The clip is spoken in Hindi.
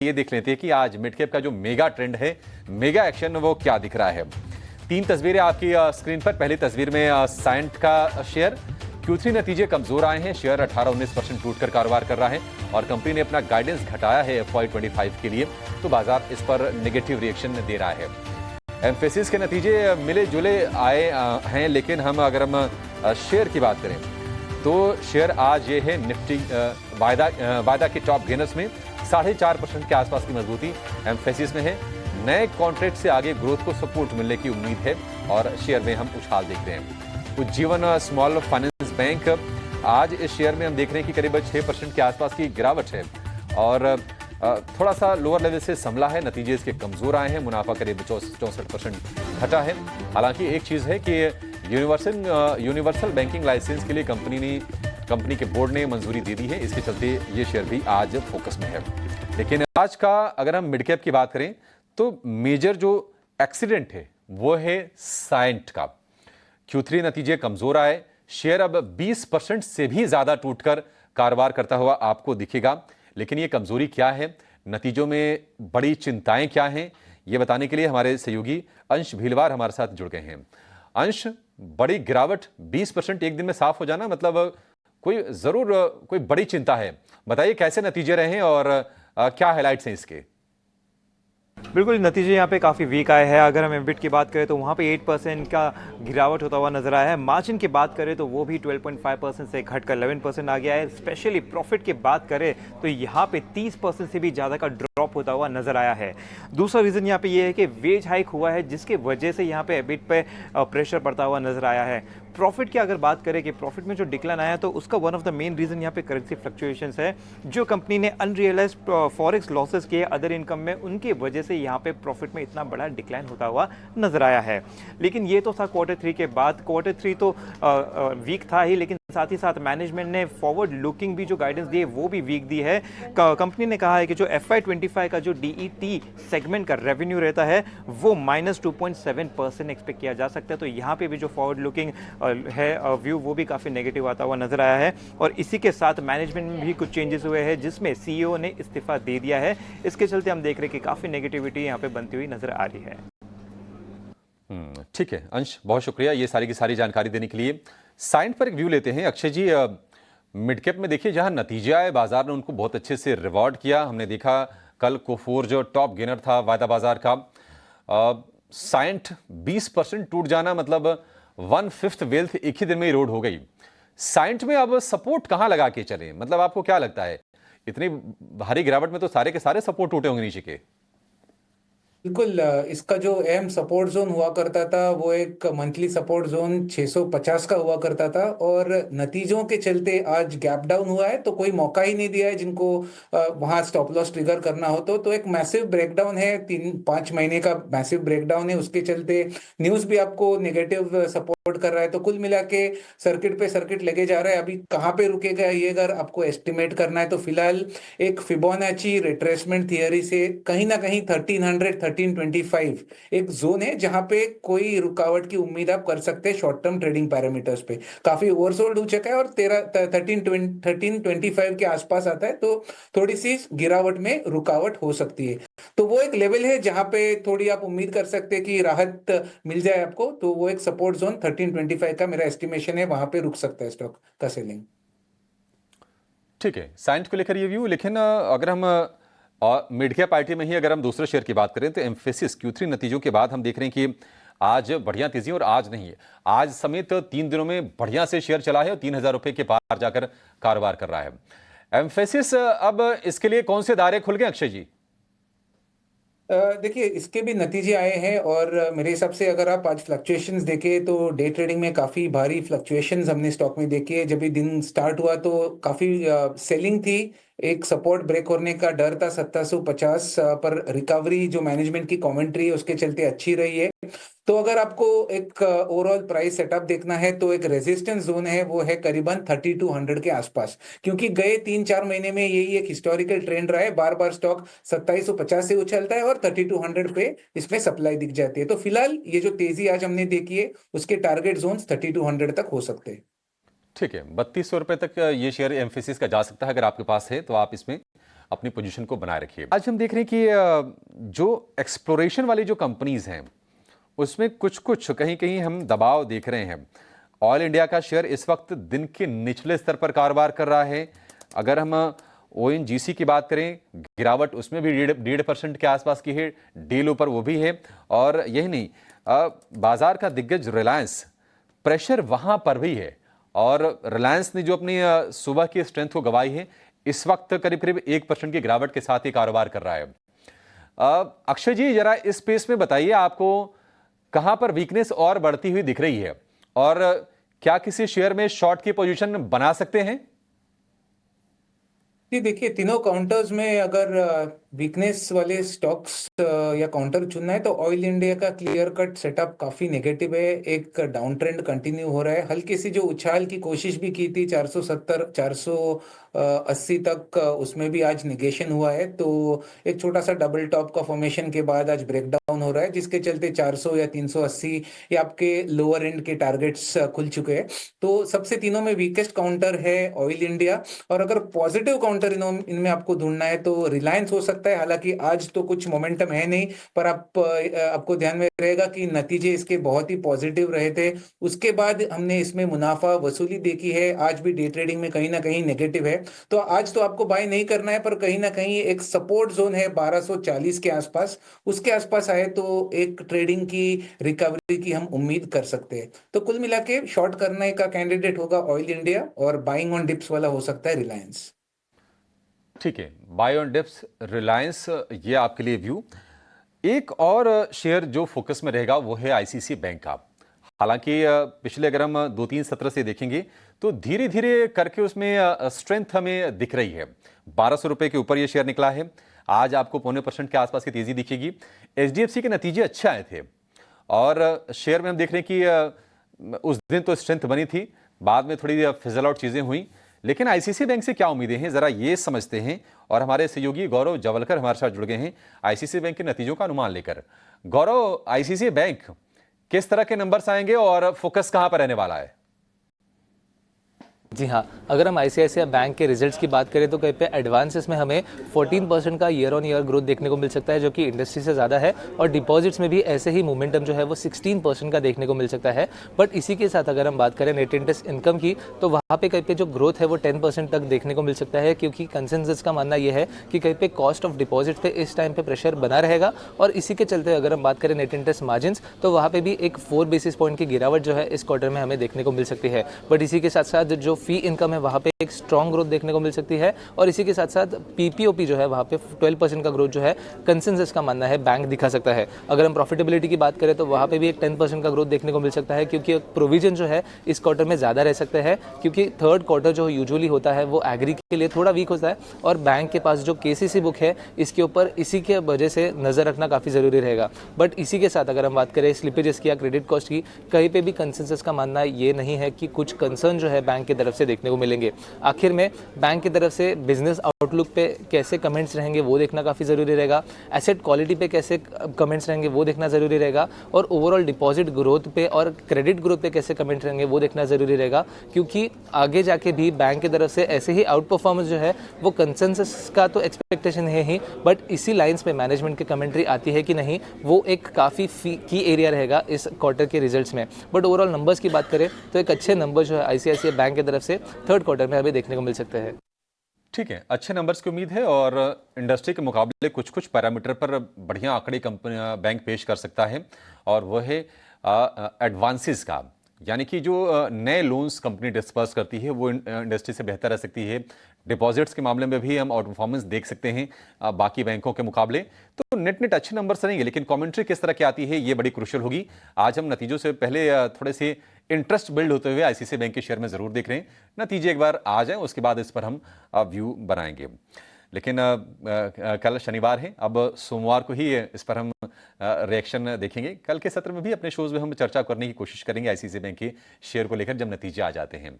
ये देख लेते हैं कि आज मिड कैप का जो मेगा ट्रेंड है, मेगा एक्शन, वो क्या दिख रहा है। तीन तस्वीरें आपकी स्क्रीन पर। पहली तस्वीर में साइंट का शेयर, Q3 नतीजे कमजोर आए हैं। शेयर 18-19% टूटकर कारोबार कर रहा है और कंपनी ने अपना गाइडेंस घटाया है FY25 के लिए, तो बाजार इस पर नेगेटिव रिएक्शन दे रहा है। एम्फेसिस के नतीजे मिले जुले आए हैं, लेकिन अगर हम शेयर की बात करें तो शेयर आज ये है निफ्टी वायदा के टॉप गेनर्स में 4.5% के आसपास की मजबूती एम्फेसिस में है। नए कॉन्ट्रैक्ट से आगे ग्रोथ को सपोर्ट मिलने की उम्मीद है और शेयर में हम उछाल देखते हैं। उज्जीवन स्मॉल फाइनेंस बैंक, आज इस शेयर में हम देख रहे हैं कि करीब 6% के आसपास की गिरावट है और थोड़ा सा लोअर लेवल से संभला है। नतीजे इसके कमजोर आए हैं, मुनाफा करीब 64% घटा है। हालांकि एक चीज है कि यूनिवर्सल बैंकिंग लाइसेंस के लिए कंपनी के बोर्ड ने मंजूरी दे दी है, इसके चलते ये शेयर भी आज फोकस में है। लेकिन आज का अगर हम मिड कैप की बात करें तो मेजर जो एक्सीडेंट है वो है साइंट का। Q3 नतीजे कमजोर आए, शेयर अब 20% से भी ज्यादा टूटकर कारोबार करता हुआ आपको दिखेगा। लेकिन ये कमजोरी क्या है, नतीजों में बड़ी चिंताएं क्या हैं, ये बताने के लिए हमारे सहयोगी अंश भीलवार हमारे साथ जुड़ गए हैं। अंश, बड़ी गिरावट 20% एक दिन में साफ हो जाना, मतलब कोई बड़ी चिंता है। बताइए कैसे नतीजे रहे हैं और क्या हाइलाइट्स हैं इसके। बिल्कुल, नतीजे यहाँ पे काफ़ी वीक आए हैं। अगर हम एबिट की बात करें तो वहाँ पे 8% का गिरावट होता हुआ नजर आया है। मार्जिन की बात करें तो वो भी 12.5% से घटकर 11% आ गया है। स्पेशली प्रॉफिट की बात करें तो यहाँ पे 30% से भी ज़्यादा का ड्रॉप होता हुआ नजर आया है। दूसरा रीज़न यहाँ पे ये है कि वेज हाइक हुआ है, जिसके वजह से यहाँ पे एबिट पे प्रेशर पड़ता हुआ नजर आया है। प्रॉफिट की अगर बात करें कि प्रॉफिट में जो डिक्लाइन आया तो उसका one of the main reason यहाँ पे करेंसी फ्लक्चुएशंस है। जो कंपनी ने अनरियलाइज फॉरेक्स लॉसेस किए अदर इनकम में, उनकी वजह से यहाँ पे प्रॉफिट में इतना बड़ा डिक्लाइन होता हुआ नजर आया है। लेकिन ये तो था Q3 के बाद। Q3 तो वीक था ही, लेकिन साथ ही साथ मैनेजमेंट ने फॉरवर्ड लुकिंग भी जो गाइडेंस दी है वो भी वीक दी है। कंपनी ने कहा है कि जो FY25 का जो DET सेगमेंट का रेवेन्यू रहता है वो -2.7% एक्सपेक्ट किया जा सकता है। तो यहाँ पे भी जो फॉरवर्ड लुकिंग है व्यू वो भी काफ़ी नेगेटिव आता हुआ नजर आया है। और इसी के साथ मैनेजमेंट में भी कुछ चेंजेस हुए हैं, जिसमें CEO ने इस्तीफा दे दिया है। इसके चलते हम देख रहे हैं कि काफ़ी नेगेटिविटी यहाँ पे बनती हुई नजर आ रही है। ठीक है अंश, बहुत शुक्रिया ये सारी की सारी जानकारी देने के लिए। साइंट पर एक व्यू लेते हैं। अक्षय जी, मिड कैप में देखिए जहां नतीजे आए, बाजार ने उनको बहुत अच्छे से रिवॉर्ड किया। हमने देखा कल कोफोर जो टॉप गेनर था वायदा बाजार का, साइंट 20% टूट जाना मतलब 1/5 वेल्थ एक ही दिन में इरोड हो गई। साइंट में अब सपोर्ट कहां लगा के चले, मतलब आपको क्या लगता है? इतनी भारी गिरावट में तो सारे के सारे सपोर्ट टूटे होंगे नीचे के। बिल्कुल, इसका जो अहम सपोर्ट जोन हुआ करता था वो एक मंथली सपोर्ट जोन 650 का हुआ करता था, और नतीजों के चलते आज गैप डाउन हुआ है, तो कोई मौका ही नहीं दिया है जिनको वहां स्टॉप लॉस ट्रिगर करना हो। तो एक मैसिव ब्रेकडाउन है, 3-5 महीने का मैसिव ब्रेकडाउन है। उसके चलते न्यूज भी आपको नेगेटिव सपोर्ट कर रहा है। तो कुल मिला के सर्किट पे सर्किट लगे जा रहा है। अभी कहाँ पे रुकेगा ये अगर आपको एस्टिमेट करना है तो फिलहाल एक फिबोनाची रिट्रेसमेंट थियरी से कहीं ना कहीं 1325 एक जोन है जहां पे कोई रुकावट की उम्मीद आप कर सकते हैं शॉर्ट टर्म ट्रेडिंग पैरामीटर्स पे। काफी ओवरसोल्ड हो चुका है और 1325 के आसपास आता है तो थोड़ी सी गिरावट में रुकावट हो सकती है। तो वो एक लेवल है जहां पे थोड़ी आप उम्मीद कर सकते हैं कि राहत मिल जाए आपको। तो वो एक सपोर्ट जोन 1325 का मेरा एस्टिमेशन है, वहां पे रुक सकता है स्टॉक का सेलिंग। ठीक है, साइंट को लेकर ये व्यू। लेकिन अगर हम मिड कैप आईटी में ही अगर हम दूसरे शेयर की बात करें तो एम्फेसिस Q3 नतीजों के बाद हम देख रहे हैं कि आज बढ़िया तेजी, और आज नहीं है, आज समेत 3 दिनों में बढ़िया से शेयर चला है और 3,000 रुपए के पार जाकर कारोबार कर रहा है एम्फेसिस। अब इसके लिए कौन से दायरे खुल गए अक्षय जी? देखिए, इसके भी नतीजे आए हैं और मेरे हिसाब से अगर आप आज फ्लक्चुएशंस देखें तो डे ट्रेडिंग में काफ़ी भारी फ्लक्चुएशंस हमने स्टॉक में देखी है। जब भी दिन स्टार्ट हुआ तो काफ़ी सेलिंग थी, एक सपोर्ट ब्रेक होने का डर था 1750 पर। रिकवरी जो मैनेजमेंट की कमेंट्री है उसके चलते अच्छी रही है। तो अगर आपको एक ओवरऑल प्राइस सेटअप देखना है तो एक रेजिस्टेंस जोन है, वो है करीबन 3200 के आसपास, क्योंकि गए 3-4 महीने में यही एक हिस्टोरिकल ट्रेंड रहा है। बार बार स्टॉक 2750 से उछलता है और 3200 पे इसमें सप्लाई दिख जाती है। तो फिलहाल ये जो तेजी आज हमने देखी है उसके टारगेट जोन 3200 तक हो सकते हैं। ठीक है, 3200 रुपए तक ये शेयर एम्फेसिस का जा सकता है। अगर आपके पास है तो आप इसमें अपनी पोजीशन को बनाए रखिए। आज हम देख रहे हैं कि जो एक्सप्लोरेशन वाली जो कंपनीज हैं उसमें कुछ कुछ कहीं कहीं हम दबाव देख रहे हैं। ऑयल इंडिया का शेयर इस वक्त दिन के निचले स्तर पर कारोबार कर रहा है। अगर हम ONGC की बात करें, गिरावट उसमें भी 1.5% के आसपास की है, डे लो पर वो भी है। और यही नहीं, बाजार का दिग्गज रिलायंस, प्रेशर वहां पर भी है और रिलायंस ने जो अपनी सुबह की स्ट्रेंथ को गवाई है, इस वक्त करीब करीब 1% की गिरावट के साथ ही कारोबार कर रहा है। अक्षय जी, जरा इस स्पेस में बताइए, आपको कहां पर वीकनेस और बढ़ती हुई दिख रही है और क्या किसी शेयर में शॉर्ट की पोजीशन बना सकते हैं? जी देखिए, तीनों काउंटर्स में अगर वीकनेस वाले स्टॉक्स या काउंटर चुनना है तो ऑयल इंडिया का क्लियर कट सेटअप काफी नेगेटिव है। एक डाउन ट्रेंड कंटिन्यू हो रहा है। हल्की सी जो उछाल की कोशिश भी की थी 470 480 तक, उसमें भी आज निगेशन हुआ है। तो एक छोटा सा डबल टॉप का फॉर्मेशन के बाद आज ब्रेकडाउन हो रहा है, जिसके चलते 400 या 380 ये आपके लोअर एंड के टारगेट्स खुल चुके हैं। तो सबसे तीनों में वीकेस्ट काउंटर है ऑयल इंडिया। और अगर पॉजिटिव काउंटर इनमें आपको ढूंढना है तो रिलायंस हो सकता है। हालांकि आज तो कुछ मोमेंटम है नहीं, पर आपको ध्यान में रहेगा कि नतीजे इसके बहुत ही पॉजिटिव रहे थे। उसके बाद हमने इसमें मुनाफा वसूली देखी है। आज भी डे ट्रेडिंग में कहीं ना कहीं नेगेटिव है। तो आज तो आपको बाय नहीं करना है, पर कहीं ना कहीं एक सपोर्ट जोन है 1240 के आसपास, उसके आसपास आए तो एक ट्रेडिंग की रिकवरी की हम उम्मीद कर सकते हैं। तो कुल मिला के शॉर्ट करने का कैंडिडेट होगा ऑयल इंडिया और बाइंग ऑन डिप्स वाला हो सकता है रिलायंस। ठीक है, बाय ऑन डिप्स रिलायंस, ये आपके लिए व्यू। एक और शेयर जो फोकस में रहेगा वो है ICICI बैंक का। हालांकि पिछले अगर हम 2-3 सत्र से देखेंगे तो धीरे धीरे करके उसमें स्ट्रेंथ हमें दिख रही है। 1200 रुपए के ऊपर ये शेयर निकला है। आज आपको 0.25% के आसपास की तेजी दिखेगी। HDFC के नतीजे अच्छे आए थे और शेयर में हम देख रहे हैं कि उस दिन तो स्ट्रेंथ बनी थी, बाद में थोड़ी फिजल आउट चीजें हुई। लेकिन ICICI बैंक से क्या उम्मीदें हैं, जरा ये समझते हैं। और हमारे सहयोगी गौरव जवलकर हमारे साथ जुड़ गए हैं ICICI बैंक के नतीजों का अनुमान लेकर। गौरव, ICICI बैंक किस तरह के नंबर्स आएंगे और फोकस कहां पर रहने वाला है? जी हाँ, अगर हम ICICI बैंक के रिजल्ट्स की बात करें तो कहीं पे एडवांसेस में हमें 14% का ईयर ऑन ईयर ग्रोथ देखने को मिल सकता है, जो कि इंडस्ट्री से ज़्यादा है। और डिपॉजिट्स में भी ऐसे ही मोमेंटम जो है वो 16% का देखने को मिल सकता है। बट इसी के साथ अगर हम बात करें नेट इंटरेस्ट इनकम की, तो वहाँ पे कहीं पे जो ग्रोथ है वो 10% तक देखने को मिल सकता है, क्योंकि कंसेंसस का मानना ये है कि कहीं पे कॉस्ट ऑफ डिपॉजिट पे इस टाइम पे प्रेशर बना रहेगा। और इसी के चलते अगर हम बात करें नेट इंटरेस्ट मार्जिन्स, तो वहाँ पे भी एक 4 बेसिस पॉइंट की गिरावट जो है इस क्वार्टर में हमें देखने को मिल सकती है। बट इसी के साथ साथ जो फी इनकम है वहाँ पे एक स्ट्रॉन्ग ग्रोथ देखने को मिल सकती है। और इसी के साथ साथ PPOP जो है वहाँ पे 12% का ग्रोथ जो है कंसेंसस का मानना है बैंक दिखा सकता है। अगर हम प्रॉफिटेबिलिटी की बात करें तो वहाँ पे भी एक 10% का ग्रोथ देखने को मिल सकता है, क्योंकि प्रोविजन जो है इस क्वार्टर में ज़्यादा रह सकता है, क्योंकि थर्ड क्वार्टर जो यूजुअली होता है वो एग्री के लिए थोड़ा वीक होता है। और बैंक के पास जो KCC बुक है इसके ऊपर इसी के वजह से नज़र रखना काफ़ी ज़रूरी रहेगा। बट इसी के साथ अगर हम बात करें स्लिपेजेस की या क्रेडिट कॉस्ट की, कहीं पे भी कंसेंसस का मानना ये नहीं है कि कुछ कंसर्न जो है बैंक की तरफ से देखने को मिलेंगे। आखिर में बैंक की तरफ से बिजनेस आउटलुक पे कैसे कमेंट्स रहेंगे वो देखना काफ़ी ज़रूरी रहेगा। एसेट क्वालिटी पे कैसे कमेंट्स रहेंगे वो देखना ज़रूरी रहेगा। और ओवरऑल डिपॉजिट ग्रोथ पे और क्रेडिट ग्रोथ पे कैसे कमेंट रहेंगे वो देखना ज़रूरी रहेगा, क्योंकि आगे जाके भी बैंक की तरफ से ऐसे ही आउट परफॉर्मेंस जो है वो कंसेंसस का तो एक्सपेक्टेशन है ही, बट इसी लाइंस पे मैनेजमेंट की कमेंट्री आती है कि नहीं, वो एक काफ़ी की एरिया रहेगा इस क्वार्टर के रिजल्ट्स में। बट ओवरऑल नंबर्स की बात करें तो एक अच्छे नंबर जो है ICICI बैंक की तरफ से थर्ड क्वार्टर में हमें देखने को मिल सकते हैं। ठीक है, अच्छे नंबर्स की उम्मीद है और इंडस्ट्री के मुकाबले कुछ कुछ पैरामीटर पर बढ़िया आंकड़े कंपनी बैंक पेश कर सकता है। और वह है एडवांसेस का, यानी कि जो नए लोन्स कंपनी डिस्पर्स करती है वो इंडस्ट्री से बेहतर रह सकती है। डिपॉजिट्स के मामले में भी हम आउट परफॉर्मेंस देख सकते हैं बाकी बैंकों के मुकाबले। तो नेट अच्छे नंबर्स रहेंगे, लेकिन कमेंट्री किस तरह की आती है ये बड़ी क्रूशियल होगी। आज हम नतीजों से पहले थोड़े से इंटरेस्ट बिल्ड होते हुए ICICI बैंक के शेयर में जरूर देख रहे हैं। नतीजे एक बार आ जाएं उसके बाद इस पर हम व्यू बनाएंगे। लेकिन कल शनिवार है, अब सोमवार को ही इस पर हम रिएक्शन देखेंगे। कल के सत्र में भी अपने शोज में हम चर्चा करने की कोशिश करेंगे ICICI बैंक के शेयर को लेकर जब नतीजे आ जाते हैं।